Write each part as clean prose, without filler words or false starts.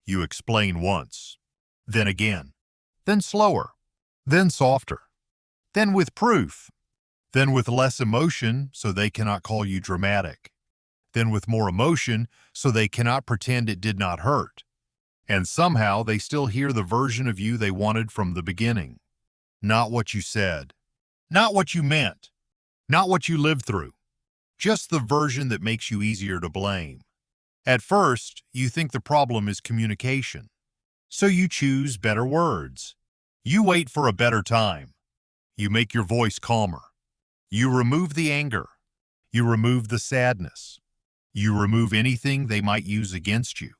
You explain once, then again, then slower, then softer, then with proof, then with less emotion so they cannot call you dramatic, then with more emotion so they cannot pretend it did not hurt. And somehow they still hear the version of you they wanted from the beginning. Not what you said, not what you meant, not what you lived through, just the version that makes you easier to blame. At first, you think the problem is communication, so you choose better words. You wait for a better time. You make your voice calmer. You remove the anger. You remove the sadness. You remove anything they might use against you.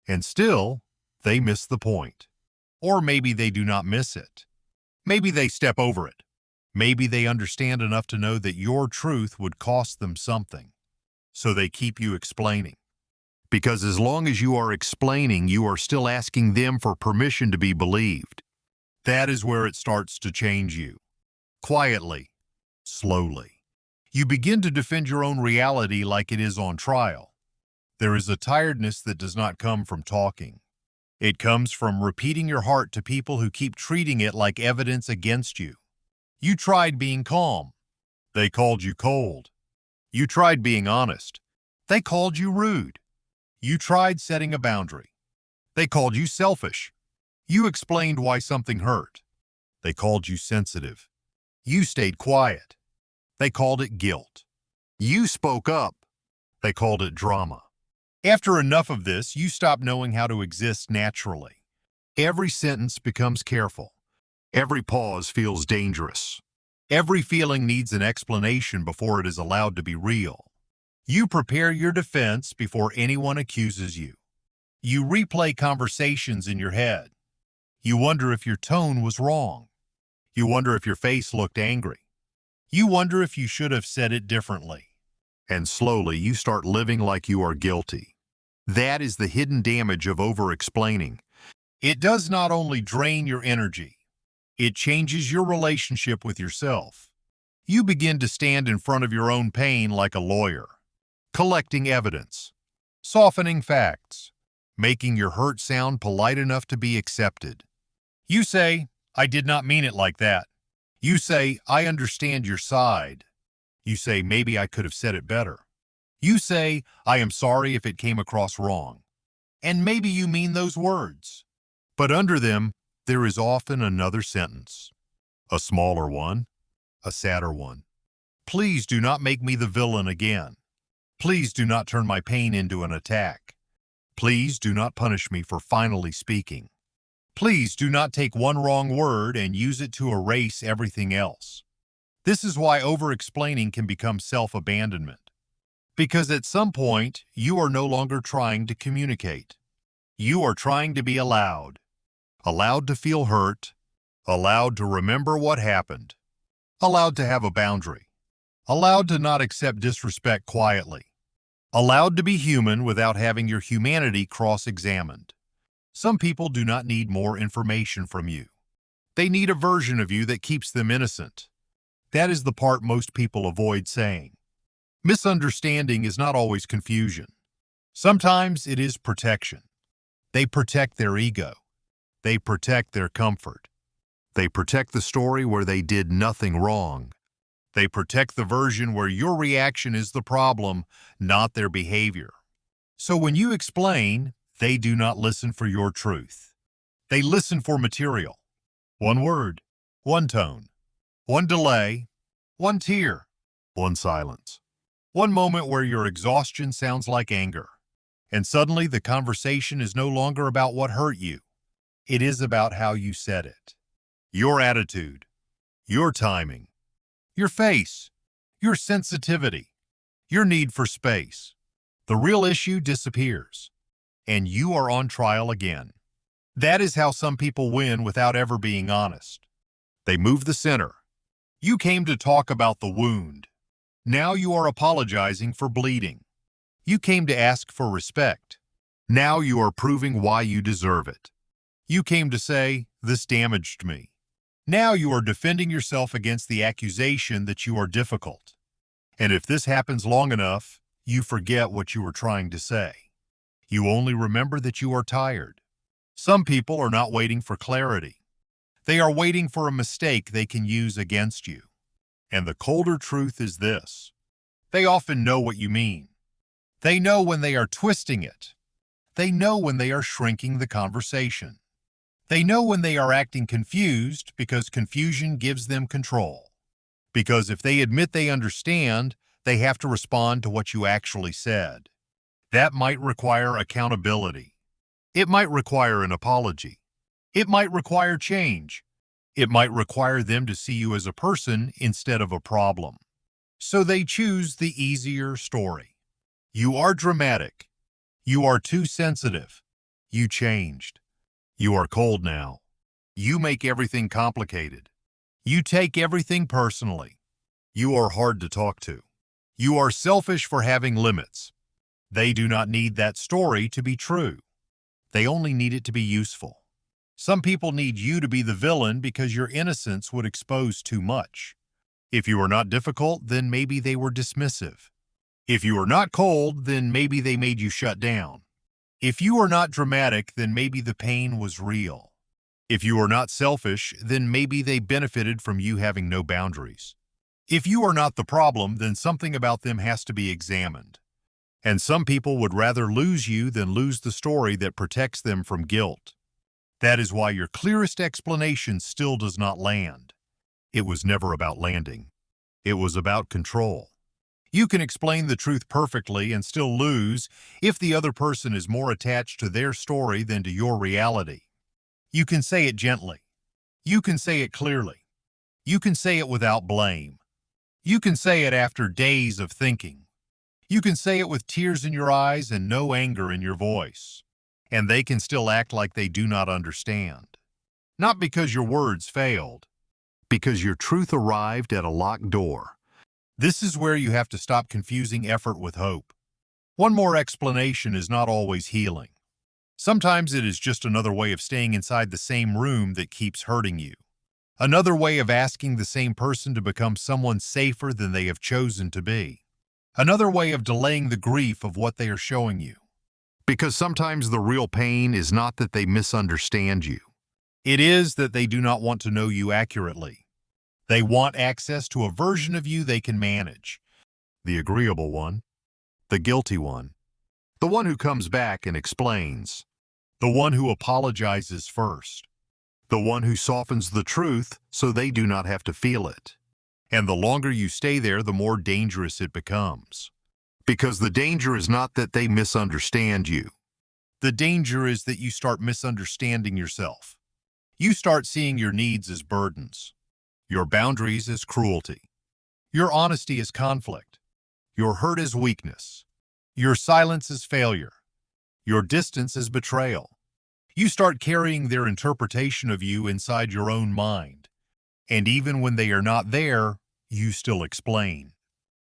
And still, they miss the point. Or maybe they do not miss it. Maybe they step over it. Maybe they understand enough to know that your truth would cost them something. So they keep you explaining. Because as long as you are explaining, you are still asking them for permission to be believed. That is where it starts to change you. Quietly, slowly. You begin to defend your own reality like it is on trial. There is a tiredness that does not come from talking. It comes from repeating your heart to people who keep treating it like evidence against you. You tried being calm. They called you cold. You tried being honest. They called you rude. You tried setting a boundary. They called you selfish. You explained why something hurt. They called you sensitive. You stayed quiet. They called it guilt. You spoke up. They called it drama. After enough of this, you stop knowing how to exist naturally. Every sentence becomes careful. Every pause feels dangerous. Every feeling needs an explanation before it is allowed to be real. You prepare your defense before anyone accuses you. You replay conversations in your head. You wonder if your tone was wrong. You wonder if your face looked angry. You wonder if you should have said it differently. And slowly you start living like you are guilty. That is the hidden damage of over-explaining. It does not only drain your energy, it changes your relationship with yourself. You begin to stand in front of your own pain like a lawyer, collecting evidence, softening facts, making your hurt sound polite enough to be accepted. You say, "I did not mean it like that." You say, "I understand your side." You say, "Maybe I could have said it better." You say, "I am sorry if it came across wrong." And maybe you mean those words. But under them, there is often another sentence. A smaller one, a sadder one. Please do not make me the villain again. Please do not turn my pain into an attack. Please do not punish me for finally speaking. Please do not take one wrong word and use it to erase everything else. This is why over-explaining can become self-abandonment. Because at some point, you are no longer trying to communicate. You are trying to be allowed. Allowed to feel hurt. Allowed to remember what happened. Allowed to have a boundary. Allowed to not accept disrespect quietly. Allowed to be human without having your humanity cross-examined. Some people do not need more information from you. They need a version of you that keeps them innocent. That is the part most people avoid saying. Misunderstanding is not always confusion. Sometimes it is protection. They protect their ego. They protect their comfort. They protect the story where they did nothing wrong. They protect the version where your reaction is the problem, not their behavior. So when you explain, they do not listen for your truth. They listen for material. One word, one tone, one delay, one tear, one silence. One moment where your exhaustion sounds like anger. And suddenly the conversation is no longer about what hurt you. It is about how you said it. Your attitude, your timing, your face, your sensitivity, your need for space. The real issue disappears, and you are on trial again. That is how some people win without ever being honest. They move the center. You came to talk about the wound. Now you are apologizing for bleeding. You came to ask for respect. Now you are proving why you deserve it. You came to say, "This damaged me." Now you are defending yourself against the accusation that you are difficult. And if this happens long enough, you forget what you were trying to say. You only remember that you are tired. Some people are not waiting for clarity. They are waiting for a mistake they can use against you. And the colder truth is this: they often know what you mean. They know when they are twisting it. They know when they are shrinking the conversation. They know when they are acting confused because confusion gives them control. Because if they admit they understand, they have to respond to what you actually said. That might require accountability. It might require an apology. It might require change. It might require them to see you as a person instead of a problem. So they choose the easier story. You are dramatic. You are too sensitive. You changed. You are cold now. You make everything complicated. You take everything personally. You are hard to talk to. You are selfish for having limits. They do not need that story to be true. They only need it to be useful. Some people need you to be the villain because your innocence would expose too much. If you are not difficult, then maybe they were dismissive. If you are not cold, then maybe they made you shut down. If you are not dramatic, then maybe the pain was real. If you are not selfish, then maybe they benefited from you having no boundaries. If you are not the problem, then something about them has to be examined. And some people would rather lose you than lose the story that protects them from guilt. That is why your clearest explanation still does not land. It was never about landing. It was about control. You can explain the truth perfectly and still lose if the other person is more attached to their story than to your reality. You can say it gently. You can say it clearly. You can say it without blame. You can say it after days of thinking. You can say it with tears in your eyes and no anger in your voice. And they can still act like they do not understand. Not because your words failed, because your truth arrived at a locked door. This is where you have to stop confusing effort with hope. One more explanation is not always healing. Sometimes it is just another way of staying inside the same room that keeps hurting you. Another way of asking the same person to become someone safer than they have chosen to be. Another way of delaying the grief of what they are showing you. Because sometimes the real pain is not that they misunderstand you. It is that they do not want to know you accurately. They want access to a version of you they can manage. The agreeable one. The guilty one. The one who comes back and explains. The one who apologizes first. The one who softens the truth so they do not have to feel it. And the longer you stay there, the more dangerous it becomes. Because the danger is not that they misunderstand you. The danger is that you start misunderstanding yourself. You start seeing your needs as burdens. Your boundaries as cruelty. Your honesty as conflict. Your hurt as weakness. Your silence as failure. Your distance as betrayal. You start carrying their interpretation of you inside your own mind. And even when they are not there, you still explain.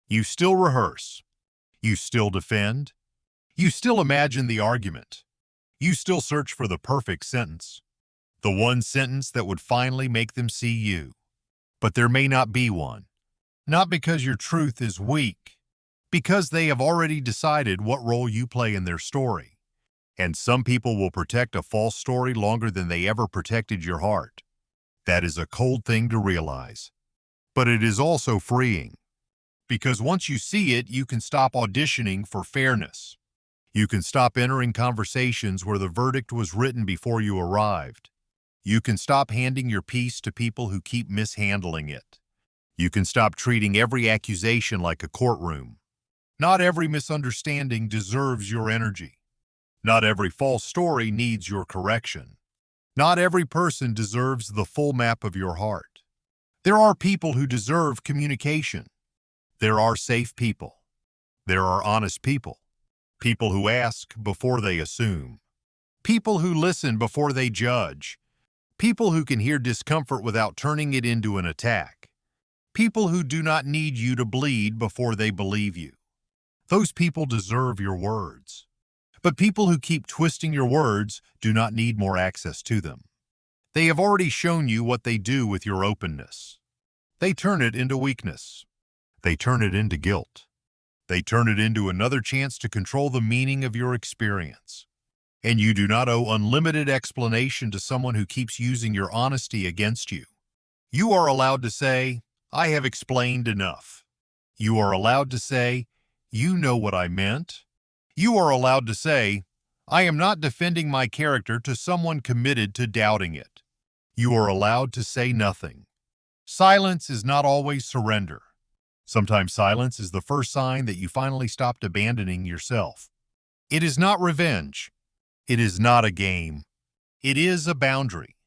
You still rehearse. You still defend. You still imagine the argument. You still search for the perfect sentence. The one sentence that would finally make them see you. But there may not be one. Not because your truth is weak, because they have already decided what role you play in their story. And some people will protect a false story longer than they ever protected your heart. That is a cold thing to realize. But it is also freeing. Because once you see it, you can stop auditioning for fairness. You can stop entering conversations where the verdict was written before you arrived. You can stop handing your piece to people who keep mishandling it. You can stop treating every accusation like a courtroom. Not every misunderstanding deserves your energy. Not every false story needs your correction. Not every person deserves the full map of your heart. There are people who deserve communication. There are safe people. There are honest people. People who ask before they assume. People who listen before they judge. People who can hear discomfort without turning it into an attack. People who do not need you to bleed before they believe you. Those people deserve your words. But people who keep twisting your words do not need more access to them. They have already shown you what they do with your openness. They turn it into weakness. They turn it into guilt. They turn it into another chance to control the meaning of your experience. And you do not owe unlimited explanation to someone who keeps using your honesty against you. You are allowed to say, "I have explained enough." You are allowed to say, "You know what I meant." You are allowed to say, "I am not defending my character to someone committed to doubting it." You are allowed to say nothing. Silence is not always surrender. Sometimes silence is the first sign that you finally stopped abandoning yourself. It is not revenge. It is not a game. It is a boundary.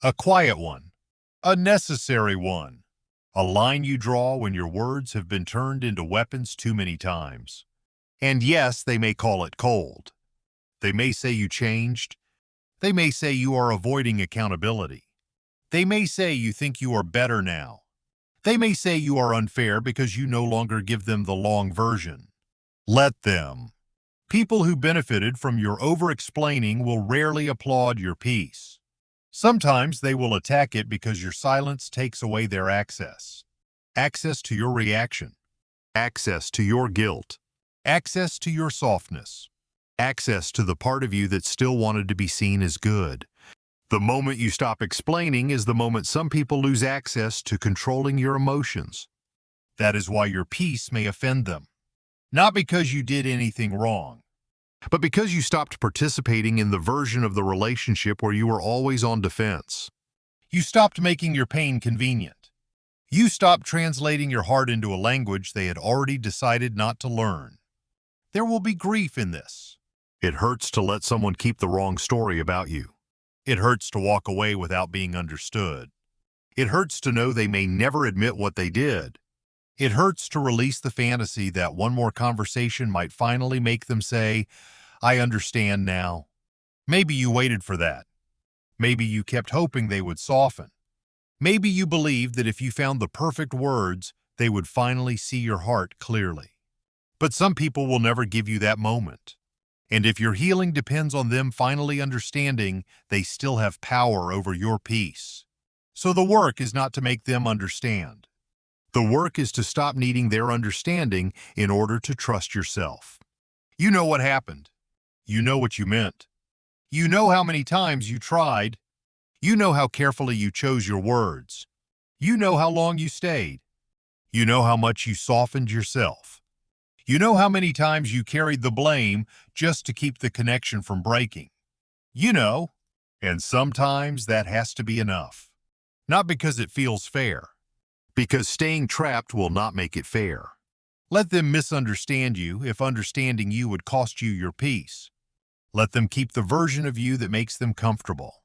A quiet one. A necessary one. A line you draw when your words have been turned into weapons too many times. And yes, they may call it cold. They may say you changed. They may say you are avoiding accountability. They may say you think you are better now. They may say you are unfair because you no longer give them the long version. Let them. People who benefited from your over-explaining will rarely applaud your peace. Sometimes they will attack it because your silence takes away their access. Access to your reaction. Access to your guilt. Access to your softness. Access to the part of you that still wanted to be seen as good. The moment you stop explaining is the moment some people lose access to controlling your emotions. That is why your peace may offend them. Not because you did anything wrong, but because you stopped participating in the version of the relationship where you were always on defense. You stopped making your pain convenient. You stopped translating your heart into a language they had already decided not to learn. There will be grief in this. It hurts to let someone keep the wrong story about you. It hurts to walk away without being understood. It hurts to know they may never admit what they did. It hurts to release the fantasy that one more conversation might finally make them say, "I understand now." Maybe you waited for that. Maybe you kept hoping they would soften. Maybe you believed that if you found the perfect words, they would finally see your heart clearly. But some people will never give you that moment. And if your healing depends on them finally understanding, they still have power over your peace. So the work is not to make them understand. The work is to stop needing their understanding in order to trust yourself. You know what happened. You know what you meant. You know how many times you tried. You know how carefully you chose your words. You know how long you stayed. You know how much you softened yourself. You know how many times you carried the blame just to keep the connection from breaking. You know, and sometimes that has to be enough. Not because it feels fair, because staying trapped will not make it fair. Let them misunderstand you if understanding you would cost you your peace. Let them keep the version of you that makes them comfortable.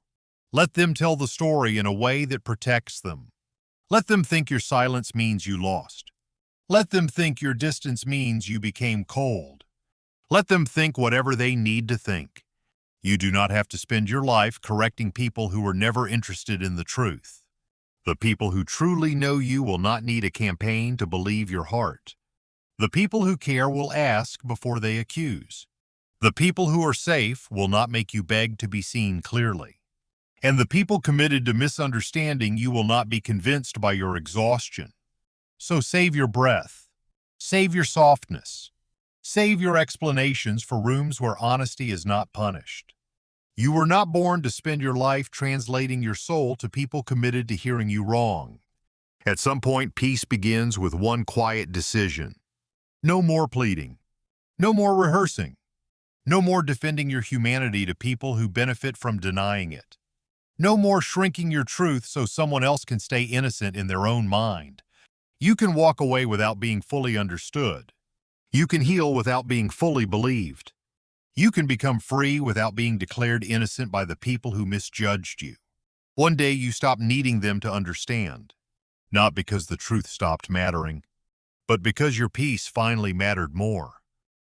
Let them tell the story in a way that protects them. Let them think your silence means you lost. Let them think your distance means you became cold. Let them think whatever they need to think. You do not have to spend your life correcting people who were never interested in the truth. The people who truly know you will not need a campaign to believe your heart. The people who care will ask before they accuse. The people who are safe will not make you beg to be seen clearly. And the people committed to misunderstanding you will not be convinced by your exhaustion. So save your breath. Save your softness. Save your explanations for rooms where honesty is not punished. You were not born to spend your life translating your soul to people committed to hearing you wrong. At some point, peace begins with one quiet decision. No more pleading. No more rehearsing. No more defending your humanity to people who benefit from denying it. No more shrinking your truth so someone else can stay innocent in their own mind. You can walk away without being fully understood. You can heal without being fully believed. You can become free without being declared innocent by the people who misjudged you. One day you stop needing them to understand, not because the truth stopped mattering, but because your peace finally mattered more.